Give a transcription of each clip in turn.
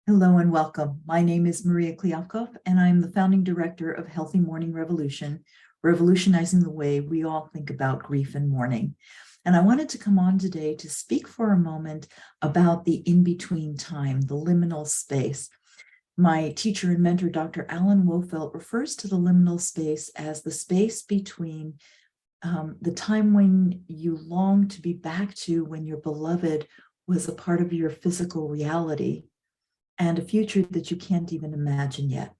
Hello and welcome. My name is Maria Kliavkov, and I'm the founding director of Healthy Mourning Revolution, revolutionizing the way we all think about grief and mourning. And I wanted to come on today to speak for a moment about the in-between time, the liminal space. My teacher and mentor, Dr. Alan Wofelt, refers to the liminal space as the space between the time when you long to be back to when your beloved was a part of your physical reality, and a future that you can't even imagine yet.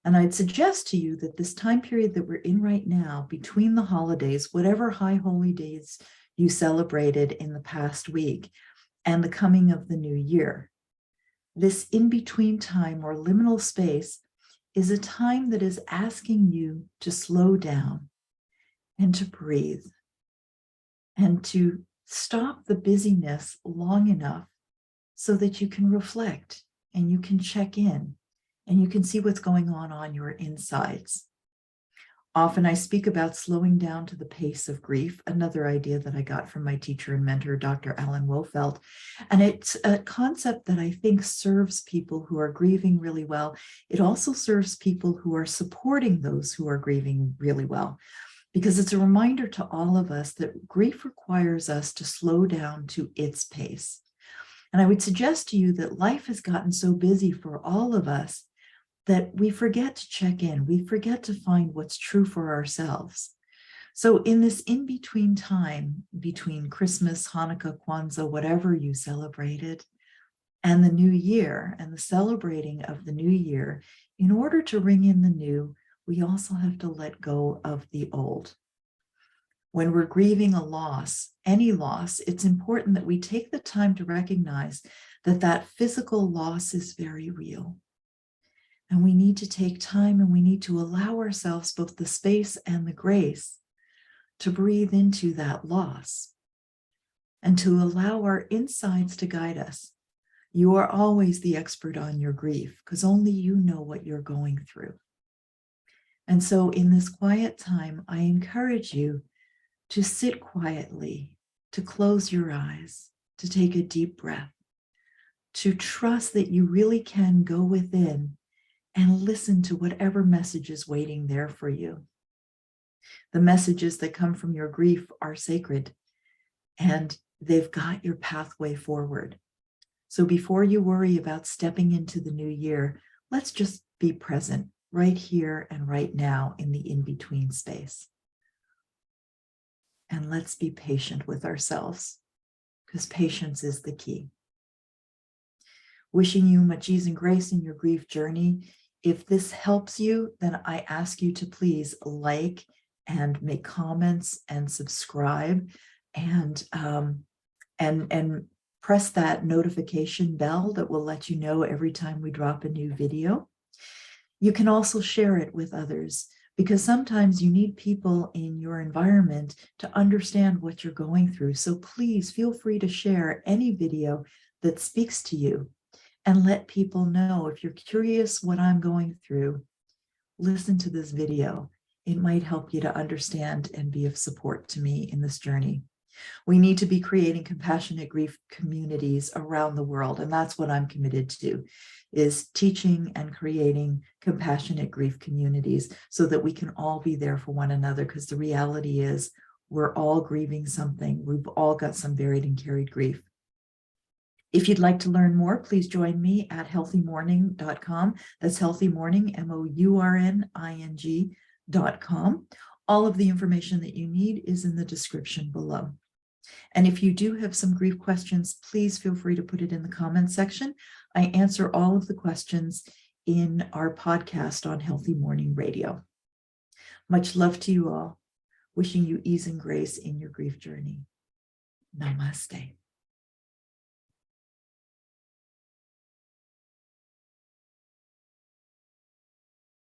And I'd suggest to you that this time period that we're in right now, between the holidays, whatever high holy days you celebrated in the past week, and the coming of the new year, this in-between time or liminal space is a time that is asking you to slow down and to breathe and to stop the busyness long enough so that you can reflect and you can check in and you can see what's going on your insides. Often I speak about slowing down to the pace of grief, another idea that I got from my teacher and mentor, Dr. Alan Wofelt. And it's a concept that I think serves people who are grieving really well. It also serves people who are supporting those who are grieving really well, because it's a reminder to all of us that grief requires us to slow down to its pace. And I would suggest to you that life has gotten so busy for all of us that we forget to check in. We forget to find what's true for ourselves. So in this in-between time, between Christmas, Hanukkah, Kwanzaa, whatever you celebrated, and the new year and the celebrating of the new year, in order to ring in the new, we also have to let go of the old. When we're grieving a loss, any loss, it's important that we take the time to recognize that that physical loss is very real. And we need to take time and we need to allow ourselves both the space and the grace to breathe into that loss and to allow our insides to guide us. You are always the expert on your grief because only you know what you're going through. And so in this quiet time, I encourage you to sit quietly, to close your eyes, to take a deep breath, to trust that you really can go within and listen to whatever message is waiting there for you. The messages that come from your grief are sacred and they've got your pathway forward. So before you worry about stepping into the new year, let's just be present right here and right now in the in-between space. And let's be patient with ourselves, because patience is the key. Wishing you much ease and grace in your grief journey. If this helps you, then I ask you to please like and make comments and subscribe and press that notification bell that will let you know every time we drop a new video. You can also share it with others, because sometimes you need people in your environment to understand what you're going through. So please feel free to share any video that speaks to you and let people know. If you're curious what I'm going through, listen to this video. It might help you to understand and be of support to me in this journey. We need to be creating compassionate grief communities around the world, and that's what I'm committed to, is teaching and creating compassionate grief communities so that we can all be there for one another, because the reality is we're all grieving something. We've all got some buried and carried grief. If you'd like to learn more, please join me at healthymourning.com. That's Healthy Mourning, MOURNING.com. All of the information that you need is in the description below. And if you do have some grief questions, please feel free to put it in the comments section. I answer all of the questions in our podcast on Healthy Mourning Radio. Much love to you all. Wishing you ease and grace in your grief journey. Namaste.